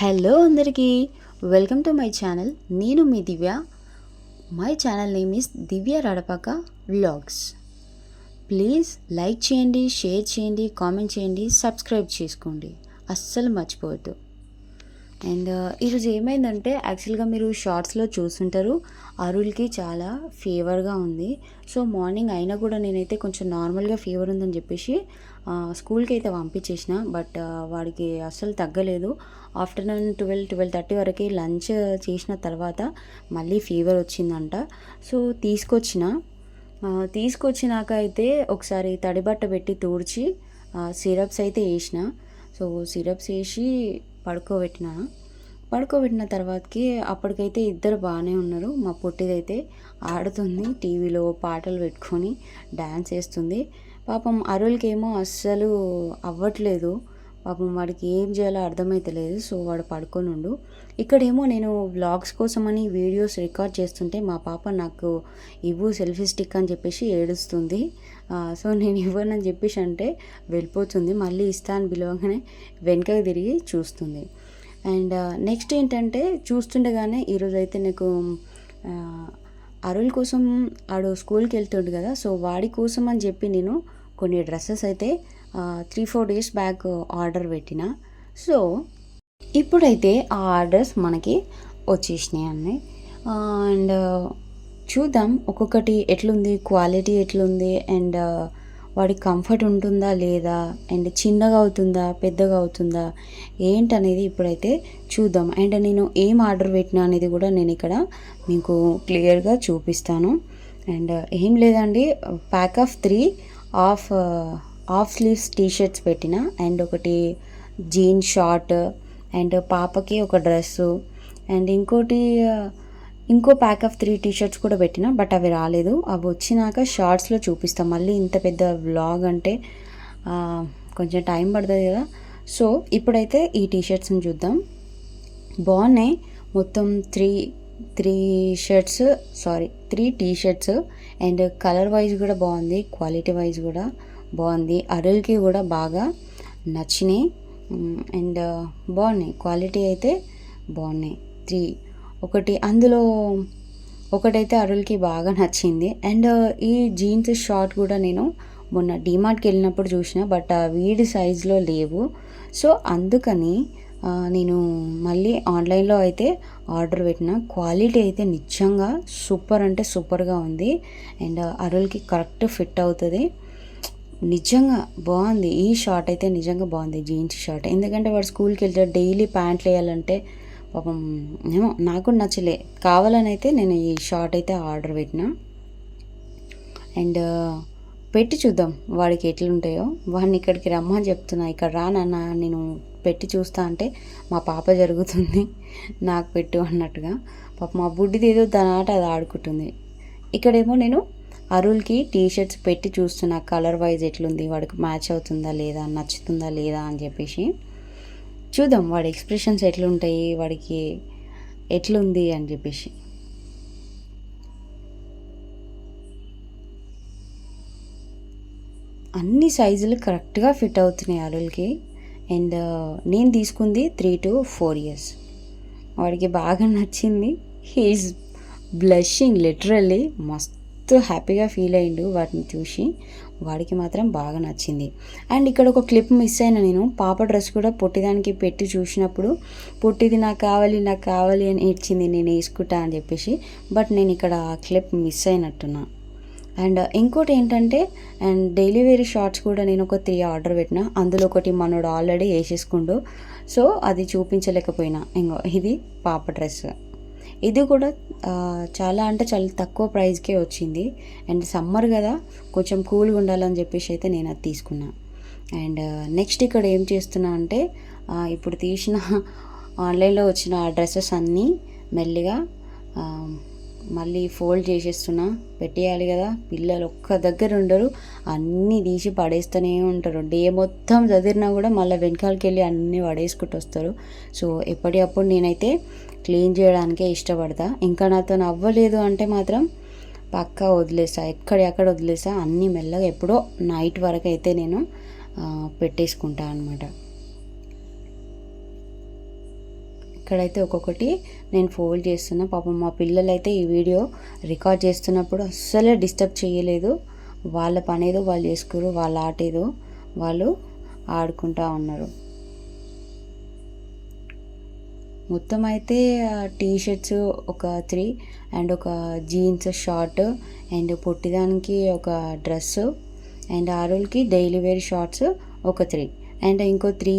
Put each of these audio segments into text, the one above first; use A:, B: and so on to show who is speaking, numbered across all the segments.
A: Hello అందరికీ, welcome to my channel. నేను మీ Divya. My channel name is Divya Radapaka vlogs. Please like చేయండి, షేర్ చేయండి, కామెంట్ చేయండి, సబ్స్క్రైబ్ చేసుకోండి, అస్సలు మర్చిపోవద్దు. అండ్ ఈరోజు ఏమైందంటే, యాక్చువల్గా మీరు షార్ట్స్లో చూస్తుంటారు, అరుల్కి చాలా ఫీవర్గా ఉంది. సో మార్నింగ్ అయినా కూడా నేనైతే కొంచెం నార్మల్గా ఫీవర్ ఉందని చెప్పేసి స్కూల్కి అయితే పంపించేసిన. బట్ వాడికి అస్సలు తగ్గలేదు. ఆఫ్టర్నూన్ 12-12:30 వరకు లంచ్ చేసిన తర్వాత మళ్ళీ ఫీవర్ వచ్చిందంట. సో తీసుకొచ్చినాక అయితే ఒకసారి తడిబట్ట పెట్టి తుడిచి సిరప్స్ అయితే వేసిన. సో సిరప్స్ వేసి పడుకోబెట్టిన తర్వాతకి అప్పటికైతే ఇద్దరు బాగానే ఉన్నారు. మా పొట్టిదైతే ఆడుతుంది, టీవీలో పాటలు పెట్టుకొని డ్యాన్స్ వేస్తుంది. పాపం అరుల్కేమో అస్సలు అవ్వట్లేదు. పాపం వాడికి ఏం చేయాలో అర్థమైతలేదు. సో వాడు పడుకొని ఉండు. ఇక్కడేమో నేను వ్లాగ్స్ కోసమని వీడియోస్ రికార్డ్ చేస్తుంటే మా పాప నాకు ఇవ్వు సెల్ఫీ స్టిక్ అని చెప్పేసి ఏడుస్తుంది. సో నేను ఇవ్వనని చెప్పేసి అంటే వెళ్ళిపోతుంది. మళ్ళీ ఇస్తా అని పిలవగానే వెనకకి తిరిగి చూస్తుంది. అండ్ నెక్స్ట్ ఏంటంటే, చూస్తుండగానే ఈరోజు అయితే నాకు అరుల్ కోసం ఆడు స్కూల్కి వెళ్తుండు కదా, సో వాడి కోసం అని చెప్పి నేను కొన్ని డ్రెస్సెస్ అయితే 3-4 డేస్ బ్యాక్ ఆర్డర్ పెట్టిన. సో ఇప్పుడైతే ఆ ఆర్డర్స్ మనకి వచ్చేసినాయి అన్నీ. అండ్ చూద్దాం ఒక్కొక్కటి ఎట్లుంది, క్వాలిటీ ఎట్లుంది, అండ్ వాడికి కంఫర్ట్ ఉంటుందా లేదా, అండ్ చిన్నగా అవుతుందా పెద్దగా అవుతుందా ఏంటనేది ఇప్పుడైతే చూద్దాం. అండ్ నేను ఏం ఆర్డర్ పెట్టినా అనేది కూడా నేను ఇక్కడ మీకు క్లియర్గా చూపిస్తాను. అండ్ ఏం లేదండి, pack of 3 half sleeves t shirts పెట్టిన, అండ్ ఒకటి జీన్స్ షార్ట్, అండ్ పాపకి ఒక డ్రెస్సు, అండ్ ఇంకో ప్యాక్ ఆఫ్ 3 టీషర్ట్స్ కూడా పెట్టిన. బట్ అవి రాలేదు. అవి వచ్చినాక షార్ట్స్లో చూపిస్తాం. మళ్ళీ ఇంత పెద్ద వ్లాగ్ అంటే కొంచెం టైం పడుతుంది కదా. సో ఇప్పుడైతే ఈ టీషర్ట్స్ని చూద్దాం. బాగున్నాయి. మొత్తం 3 టీషర్ట్స్, అండ్ కలర్ వైజ్ కూడా బాగుంది, క్వాలిటీ వైజ్ కూడా బాగుంది. అరుల్కి కూడా బాగా నచ్చినాయి. అండ్ బాగున్నాయి, క్వాలిటీ అయితే బాగున్నాయి. అందులో ఒకటైతే అరుల్కి బాగా నచ్చింది. అండ్ ఈ జీన్స్ షార్ట్ కూడా నేను మొన్న డీమార్ట్కి వెళ్ళినప్పుడు చూసిన, బట్ వీడి సైజులో లేవు. సో అందుకని నేను మళ్ళీ ఆన్లైన్లో అయితే ఆర్డర్ పెట్టిన. క్వాలిటీ అయితే నిజంగా సూపర్ అంటే సూపర్గా ఉంది. అండ్ అరుల్కి కరెక్ట్ ఫిట్ అవుతుంది. నిజంగా బాగుంది. ఈ షార్ట్ అయితే నిజంగా బాగుంది, జీన్స్ షార్ట్. ఎందుకంటే వాడు స్కూల్కి వెళ్తే డైలీ ప్యాంట్లు వేయాలంటే పాపం ఏమో నాకు నచ్చలే. కావాలని అయితే నేను ఈ షార్ట్ అయితే ఆర్డర్ పెట్టిన. అండ్ పెట్టి చూద్దాం వాడికి ఎట్లుంటాయో. వాడిని ఇక్కడికి రమ్మని చెప్తున్నా, ఇక్కడ రానన్న నేను పెట్టి చూస్తా అంటే మా పాప జరుగుతుంది నాకు పెట్టు అన్నట్టుగా. పాప మా బుడ్డిది ఏదో దాని ఆట అది ఆడుకుంటుంది. ఇక్కడేమో నేను అరుల్కి టీషర్ట్స్ పెట్టి చూస్తున్నా, కలర్ వైజ్ ఎట్లుంది, వాడికి మ్యాచ్ అవుతుందా లేదా, నచ్చుతుందా లేదా అని చెప్పేసి. చూద్దాం వాడి ఎక్స్ప్రెషన్స్ ఎట్లుంటాయి, వాడికి ఎట్లుంది అని చెప్పేసి. అన్ని సైజులు కరెక్ట్గా ఫిట్ అవుతున్నాయి అరుల్కి. అండ్ నేను తీసుకుంది 3 to 4 years. వాడికి బాగా నచ్చింది. He's blushing literally. మస్తు హ్యాపీగా ఫీల్ అయ్యిండు వాటిని చూసి. వాడికి మాత్రం బాగా నచ్చింది. అండ్ ఇక్కడ ఒక క్లిప్ మిస్ అయిన నేను. పాప డ్రెస్ కూడా పొట్టిదానికి పెట్టి చూసినప్పుడు పొట్టిది నాకు కావాలి అని ఏడ్చింది, నేను వేసుకుంటా అని చెప్పేసి. బట్ నేను ఇక్కడ ఆ క్లిప్ మిస్ అయినట్టున్నా. అండ్ ఇంకోటి ఏంటంటే, అండ్ డైలీ వేర్ షార్ట్స్ కూడా నేను ఒక 3 ఆర్డర్ పెట్టిన. అందులో ఒకటి మనోడు ఆల్రెడీ వేసేసుకుండు, సో అది చూపించలేకపోయినా. ఇంకో ఇది పాప డ్రెస్. ఇది కూడా చాలా తక్కువ ప్రైస్కే వచ్చింది. అండ్ సమ్మర్ కదా, కొంచెం కూల్గా ఉండాలని చెప్పేసి అయితే నేను అది తీసుకున్నా. అండ్ నెక్స్ట్ ఇక్కడ ఏం చేస్తున్నా అంటే, ఇప్పుడు తీసిన ఆన్లైన్లో వచ్చిన డ్రెస్సెస్ అన్నీ మెల్లిగా మళ్ళీ ఫోల్డ్ చేసేస్తున్నా. పెట్టేయాలి కదా, పిల్లలు ఒక్క దగ్గర ఉండరు, అన్నీ తీసి పడేస్తూనే ఉంటారు. డే మొత్తం చదివినా కూడా మళ్ళీ వెనకాలకి వెళ్ళి అన్నీ పడేసుకుంటూ వస్తారు. సో ఎప్పటికప్పుడు నేనైతే క్లీన్ చేయడానికే ఇష్టపడతా. ఇంకా నాతో అవ్వలేదు అంటే మాత్రం పక్కా వదిలేసా, ఎక్కడ వదిలేసా. అన్నీ మెల్లగా ఎప్పుడో నైట్ వరకు అయితే నేను పెట్టేసుకుంటా అనమాట. ఇక్కడైతే ఒక్కొక్కటి నేను ఫోల్డ్ చేస్తున్నా. పాపం మా పిల్లలైతే ఈ వీడియో రికార్డ్ చేస్తున్నప్పుడు అస్సలే డిస్టర్బ్ చేయలేదు. వాళ్ళ పని ఏదో వాళ్ళు చేసుకోరు, వాళ్ళ ఆట ఏదో వాళ్ళు ఆడుకుంటూ ఉన్నారు. మొత్తం అయితే టీ షర్ట్స్ ఒక 3 అండ్ ఒక జీన్స్ షార్ట్ అండ్ పొట్టిదానికి ఒక డ్రెస్సు అండ్ ఆరులకి డైలీ వేర్ షార్ట్స్ ఒక 3 అండ్ ఇంకో 3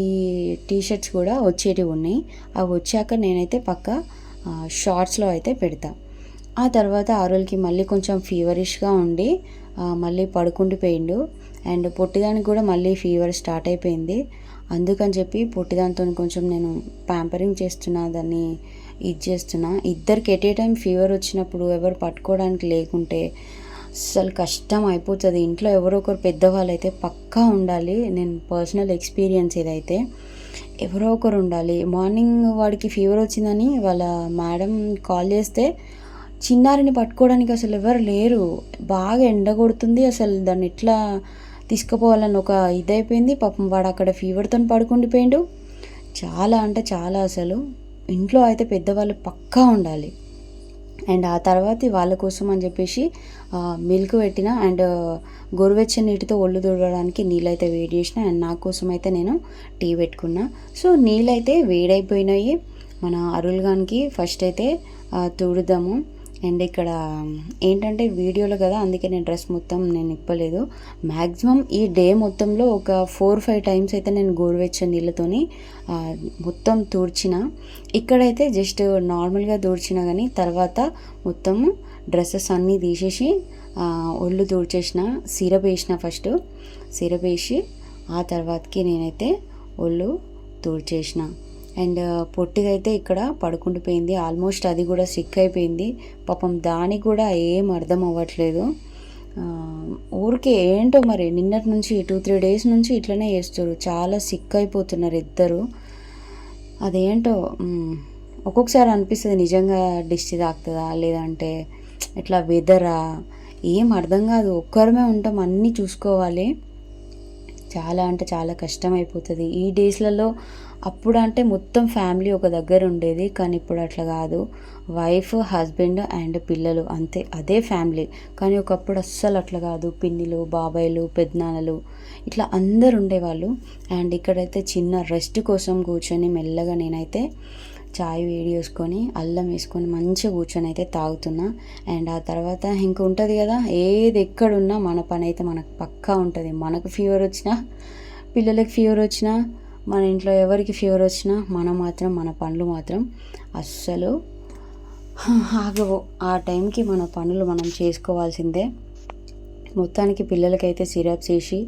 A: టీ షర్ట్స్ కూడా వచ్చేటివి ఉన్నాయి. అవి వచ్చాక నేనైతే పక్క షార్ట్స్లో అయితే పెడతా. ఆ తర్వాత ఆరులకి మళ్ళీ కొంచెం ఫీవరిష్గా ఉండి మళ్ళీ పడుకుండిపోయిండు. అండ్ పొట్టిదానికి కూడా మళ్ళీ ఫీవర్ స్టార్ట్ అయిపోయింది. అందుకని చెప్పి పొట్టిదానితో కొంచెం నేను ప్యాంపరింగ్ చేస్తున్నా, దాన్ని ఇది చేస్తున్నా. ఇద్దరికి ఎట్ ఏ టైం ఫీవర్ వచ్చినప్పుడు ఎవరు పట్టుకోవడానికి లేకుంటే అస్సలు కష్టం అయిపోతుంది. ఇంట్లో ఎవరో ఒకరు పెద్దవాళ్ళు అయితే పక్కా ఉండాలి. నేను పర్సనల్ ఎక్స్పీరియన్స్ ఇదైతే ఎవరో ఒకరు ఉండాలి. మార్నింగ్ వాడికి ఫీవర్ వచ్చిందని వాళ్ళ మేడం కాల్ చేస్తే చిన్నారిని పట్టుకోవడానికి అసలు ఎవరు లేరు. బాగా ఎండ కొడుతుంది, అసలు దాన్ని ఎట్లా తీసుకుపోవాలని ఒక ఇదైపోయింది. పాపం వాడు అక్కడ ఫీవర్తో పడుకుండిపోయిండు. చాలా అంటే చాలా అసలు ఇంట్లో అయితే పెద్దవాళ్ళు పక్కా ఉండాలి. అండ్ ఆ తర్వాత వాళ్ళ కోసం అని చెప్పేసి మిల్క్ పెట్టిన అండ్ గోరువెచ్చని నీటితో ఒళ్ళు తుడవడానికి నీళ్ళైతే వేడి చేసిన. అండ్ నా కోసం అయితే నేను టీ పెట్టుకున్నా. సో నీళ్ళైతే వేడైపోయినాయి. మన అరుల్గానికి ఫస్ట్ అయితే తుడుద్దాము. అండ్ ఇక్కడ ఏంటంటే వీడియోలో కదా, అందుకే నేను డ్రెస్ మొత్తం నేను ఇప్పలేదు. మ్యాక్సిమం ఈ డే మొత్తంలో ఒక 4-5 టైమ్స్ అయితే నేను గోరువెచ్చని నీళ్ళతోని మొత్తం తూడ్చిన. ఇక్కడైతే జస్ట్ నార్మల్గా తూడ్చిన, కానీ తర్వాత మొత్తము డ్రెస్సెస్ అన్నీ తీసేసి ఒళ్ళు తూడ్చేసిన. సిరప్ వేసిన, ఫస్ట్ సిరప్ వేసి ఆ తర్వాతకి నేనైతే ఒళ్ళు తూడ్చేసిన. అండ్ పొట్టిదైతే ఇక్కడ పడుకుండిపోయింది. ఆల్మోస్ట్ అది కూడా సిక్ అయిపోయింది. పాపం దానికి కూడా ఏం అర్థం అవ్వట్లేదు. ఊరికే ఏంటో మరి నిన్నటి నుంచి 2-3 డేస్ నుంచి ఇట్లనే చేస్తారు. చాలా సిక్ అయిపోతున్నారు ఇద్దరు. అదేంటో ఒక్కొక్కసారి అనిపిస్తుంది నిజంగా దిష్టి తాకుతుందా లేదంటే ఇట్లా వెదరా, ఏం అర్థం కాదు. ఒక్కరమే ఉంటాం, అన్నీ చూసుకోవాలి. చాలా అంటే చాలా కష్టం అయిపోతుంది ఈ డేస్లలో. అప్పుడు అంటే మొత్తం ఫ్యామిలీ ఒక దగ్గర ఉండేది, కానీ ఇప్పుడు అట్లా కాదు. వైఫ్, హస్బెండ్ అండ్ పిల్లలు అంతే, అదే ఫ్యామిలీ. కానీ ఒకప్పుడు అస్సలు అట్లా కాదు. పిన్నిలు, బాబాయిలు, పెద్దనాన్నలు ఇట్లా అందరు ఉండేవాళ్ళు. అండ్ ఇక్కడైతే చిన్న రెస్ట్ కోసం కూర్చొని మెల్లగా నేనైతే చాయ్ వేడి చేసుకొని అల్లం వేసుకొని మంచిగా కూర్చొని అయితే తాగుతున్నా. అండ్ ఆ తర్వాత ఇంక ఉంటుంది కదా, ఏది ఎక్కడున్నా మన పని అయితే మనకు పక్కా ఉంటుంది. మనకు ఫీవర్ వచ్చినా, పిల్లలకి ఫీవర్ వచ్చినా, మన ఇంట్లో ఎవరికి ఫీవర్ వచ్చినా మన పనులు మాత్రం అస్సలు ఆగవు. ఆ టైంకి మన పనులు మనం చేసుకోవాల్సిందే. మొత్తానికి పిల్లలకైతే సిరప్స్ వేసి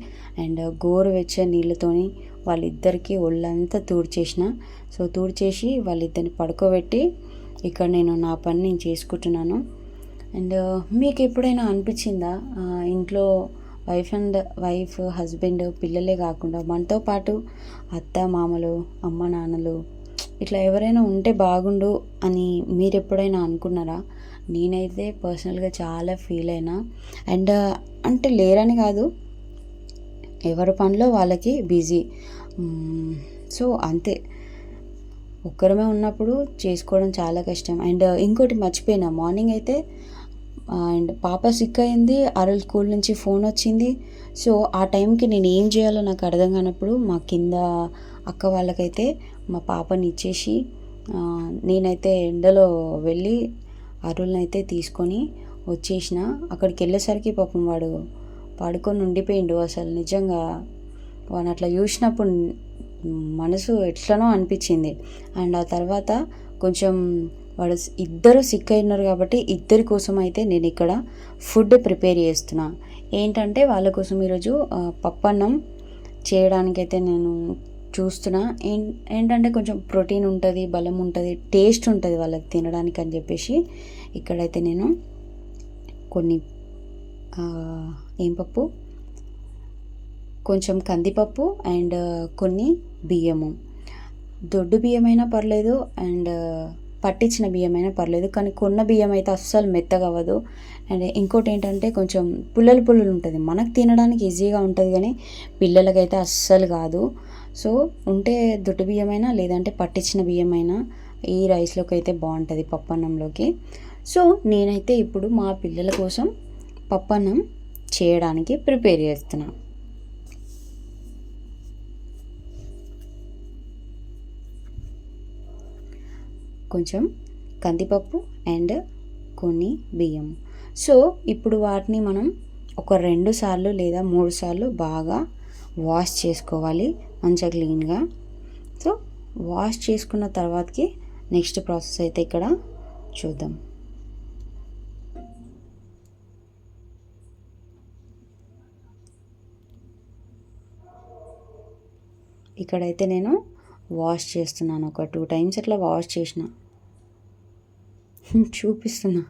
A: అండ్ గోరువెచ్చని నీళ్ళతోని వాళ్ళిద్దరికీ ఒళ్ళంతా తూడ్చేసిన. సో తూడ్చేసి వాళ్ళిద్దరిని పడుకోబెట్టి ఇక్కడ నేను నా పని నేను చేసుకుంటున్నాను. అండ్ మీకు ఎప్పుడైనా అనిపించిందా ఇంట్లో వైఫ్ హస్బెండ్ పిల్లలే కాకుండా మనతో పాటు అత్త మామలు, అమ్మ నాన్నలు ఇట్లా ఎవరైనా ఉంటే బాగుండు అని మీరు ఎప్పుడైనా అనుకున్నారా? నేనైతే పర్సనల్గా చాలా ఫీల్ అయినా. అండ్ అంటే లేరని కాదు, ఎవరి పనిలో వాళ్ళకి బిజీ. సో అంతే, ఒక్కరమే ఉన్నప్పుడు చేసుకోవడం చాలా కష్టం. అండ్ ఇంకోటి మర్చిపోయినా, మార్నింగ్ అయితే అండ్ పాప సిక్ అయింది, అరల్ స్కూల్ నుంచి ఫోన్ వచ్చింది. సో ఆ టైంకి నేను ఏం చేయాలో నాకు అర్థం కానప్పుడు మా కింద అక్క వాళ్ళకైతే మా పాపని ఇచ్చేసి నేనైతే ఎండలో వెళ్ళి అరుల్ని అయితే తీసుకొని వచ్చేసిన. అక్కడికి వెళ్ళేసరికి పాపం వాడు పడుకొని ఉండిపోయిండు. అసలు నిజంగా వాడిని అట్లా చూసినప్పుడు మనసు ఎట్లనో అనిపించింది. అండ్ ఆ తర్వాత కొంచెం వాడు ఇద్దరు సిక్ అయినారు కాబట్టి ఇద్దరి కోసం అయితే నేను ఇక్కడ ఫుడ్ ప్రిపేర్ చేస్తున్నా. ఏంటంటే వాళ్ళ కోసం ఈరోజు పప్పన్నం చేయడానికైతే నేను చూస్తున్నా. ఏంటంటే కొంచెం ప్రోటీన్ ఉంటుంది, బలం ఉంటుంది, టేస్ట్ ఉంటుంది వాళ్ళకి తినడానికి అని చెప్పేసి ఇక్కడైతే నేను కొన్ని ఏం పప్పు, కొంచెం కందిపప్పు అండ్ కొన్ని బియ్యము, దొడ్డు బియ్యమైనా పర్లేదు అండ్ పట్టించిన బియ్యమైనా పర్లేదు, కానీ కొన్న బియ్యం అయితే అస్సలు మెత్తగా అవ్వదు. అండ్ ఇంకోటి ఏంటంటే కొంచెం పుల్లలు ఉంటుంది, మనకు తినడానికి ఈజీగా ఉంటుంది కానీ పిల్లలకైతే అస్సలు కాదు. సో ఉంటే దొడ్డు బియ్యమైనా లేదంటే పట్టించిన బియ్యమైనా ఈ రైస్లోకి అయితే బాగుంటుంది పప్పన్నంలోకి. సో నేనైతే ఇప్పుడు మా పిల్లల కోసం పప్పన్నం చేయడానికి ప్రిపేర్ చేస్తున్నా. కొంచెం కందిపప్పు అండ్ కొన్ని బియ్యం. సో ఇప్పుడు వాటిని మనం ఒక 2 సార్లు లేదా 3 సార్లు బాగా వాష్ చేసుకోవాలి మంచిగా క్లీన్గా. సో వాష్ చేసుకున్న తర్వాతకి నెక్స్ట్ ప్రాసెస్ అయితే ఇక్కడ చూద్దాం. ఇక్కడైతే నేను వాష్ చేస్తున్నాను, ఒక 2 టైమ్స్ అట్లా వాష్ చేసిన చూపిస్తున్నా.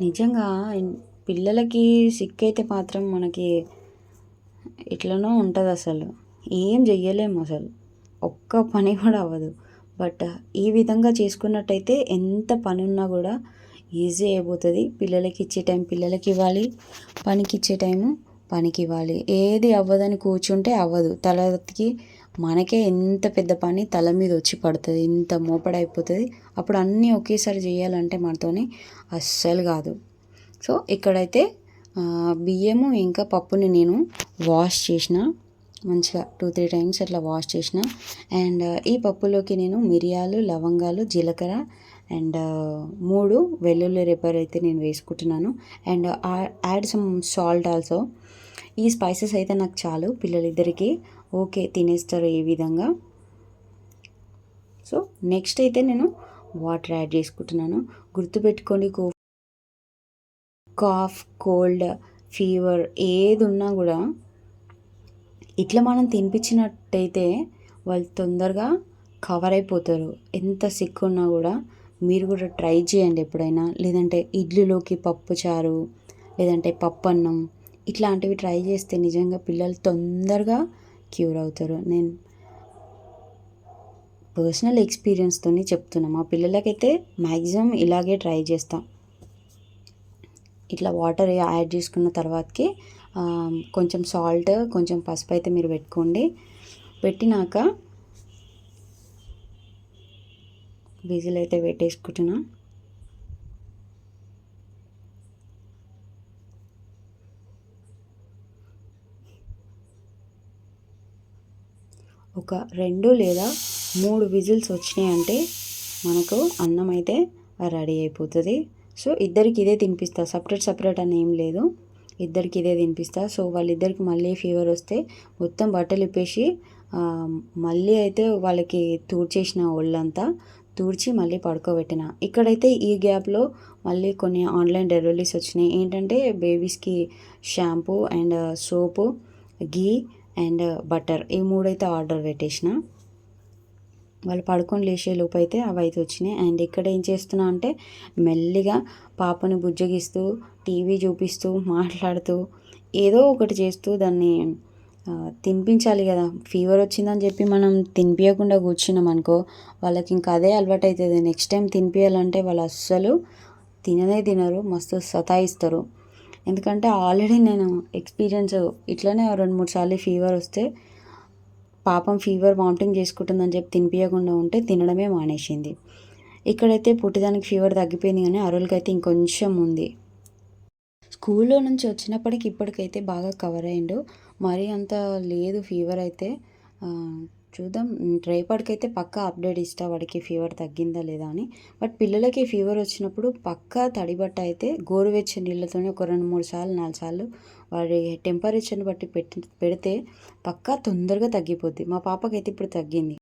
A: నిజంగా పిల్లలకి సిక్ అయితే మాత్రం మనకి ఎట్లనో ఉంటుంది, అసలు ఏం చెయ్యలేము, అసలు ఒక్క పని కూడా అవ్వదు. బట్ ఈ విధంగా చేసుకున్నట్టయితే ఎంత పని ఉన్నా కూడా ఈజీ అయిపోతుంది. పిల్లలకి ఇచ్చే టైం పిల్లలకి ఇవ్వాలి, పనికి ఇచ్చే టైము పనికి ఇవ్వాలి. ఏది అవ్వదని కూర్చుంటే అవ్వదు. తలకి మనకే ఎంత పెద్ద పని తల మీద వచ్చి పడుతుంది, ఇంత మోపడైపోతుంది. అప్పుడు అన్నీ ఒకేసారి చేయాలంటే మనతోని అస్సలు కాదు. సో ఇక్కడైతే బియ్యము ఇంకా పప్పుని నేను వాష్ చేసిన, మంచిగా 2-3 టైమ్స్ అట్లా వాష్ చేసిన. అండ్ ఈ పప్పులోకి నేను మిరియాలు, లవంగాలు, జీలకర్ర అండ్ 3 వెల్లుల్లి రెబ్బర్ అయితే నేను వేసుకుంటున్నాను. And add some salt also. ఈ స్పైసెస్ అయితే నాకు చాలు, పిల్లలిద్దరికి ఓకే తినేస్తారు ఈ విధంగా. సో నెక్స్ట్ అయితే నేను వాటర్ యాడ్ చేసుకుంటున్నాను. గుర్తుపెట్టుకోండి, కాఫ్, కోల్డ్, ఫీవర్ ఏది ఉన్నా కూడా ఇట్లా మనం తినిపించినట్టయితే వాళ్ళు తొందరగా కవర్ అయిపోతారు. ఎంత సిక్ ఉన్నా కూడా మీరు కూడా ట్రై చేయండి ఎప్పుడైనా. లేదంటే ఇడ్లీలోకి పప్పు చారు, లేదంటే పప్పు అన్నం, ఇట్లాంటివి ట్రై చేస్తే నిజంగా పిల్లలు తొందరగా క్యూర్ అవుతారు. నేను పర్సనల్ ఎక్స్పీరియన్స్తో చెప్తున్నా. మా పిల్లలకైతే మ్యాక్సిమం ఇలాగే ట్రై చేస్తాం. ఇట్లా వాటర్ యాడ్ చేసుకున్న తర్వాతకి కొంచెం సాల్ట్, కొంచెం పసుపు అయితే మీరు పెట్టుకోండి. పెట్టినాక విజిల్ అయితే పెట్టేసుకుంటున్నా. ఒక 2 లేదా 3 విజిల్స్ వచ్చినాయంటే మనకు అన్నం అయితే రెడీ అయిపోతుంది. సో ఇద్దరికి ఇదే తినిపిస్తా, సపరేట్ అని ఏం లేదు, ఇద్దరికి ఇదే తినిపిస్తా. సో వాళ్ళిద్దరికి మళ్ళీ ఫీవర్ వస్తే మొత్తం బట్టలు ఇప్పేసి మళ్ళీ అయితే వాళ్ళకి తూడ్చేసిన ఒళ్ళంతా తూడ్చి మళ్ళీ పడుకోబెట్టిన. ఇక్కడైతే ఈ గ్యాప్లో మళ్ళీ కొన్ని ఆన్లైన్ డెలివరీస్ వచ్చినాయి. ఏంటంటే బేబీస్కి shampoo and soap, ghee and butter, ఈ 3 అయితే ఆర్డర్ పెట్టేసిన. వాళ్ళు పడుకొని లేచే లోపు అయితే అవి అయితే వచ్చినాయి. అండ్ ఇక్కడ ఏం చేస్తున్నా అంటే మెల్లిగా పాపను బుజ్జగిస్తూ, టీవీ చూపిస్తూ, మాట్లాడుతూ, ఏదో ఒకటి చేస్తూ దాన్ని తినిపించాలి కదా. ఫీవర్ వచ్చిందని చెప్పి మనం తినిపించకుండా కూర్చున్నాం అనుకో, వాళ్ళకి ఇంకా అదే అలవాటు అవుతుంది. నెక్స్ట్ టైం తినిపించాలంటే వాళ్ళు అస్సలు తినరు, మస్తు సతాయిస్తారు. ఎందుకంటే ఆల్రెడీ నేను ఎక్స్పీరియన్స్ ఇట్లనే 2-3 సార్లు ఫీవర్ వస్తే పాపం ఫీవర్ వామిటింగ్ చేసుకుంటుందని చెప్పి తినిపించకుండా ఉంటే తినడమే మానేసింది. ఇక్కడైతే పుట్టిదానికి ఫీవర్ తగ్గిపోయింది, కానీ అరువులకైతే ఇంకొంచెం ఉంది. స్కూల్లో నుంచి వచ్చినప్పటికి ఇప్పటికైతే బాగా కవర్ అయ్యిండు, మరీ అంత లేదు ఫీవర్ అయితే. చూద్దాం, రేపటికైతే పక్కా అప్డేట్ ఇస్తా వాడికి ఫీవర్ తగ్గిందా లేదా అని. బట్ పిల్లలకి ఫీవర్ వచ్చినప్పుడు పక్కా తడి బట్ట అయితే గోరువెచ్చని నీళ్ళతోనే ఒక 2-3 సార్లు 4 సార్లు వాడి టెంపరేచర్ని బట్టి పెడితే పక్కా తొందరగా తగ్గిపోద్ది. మా పాపకైతే ఇప్పుడు తగ్గింది.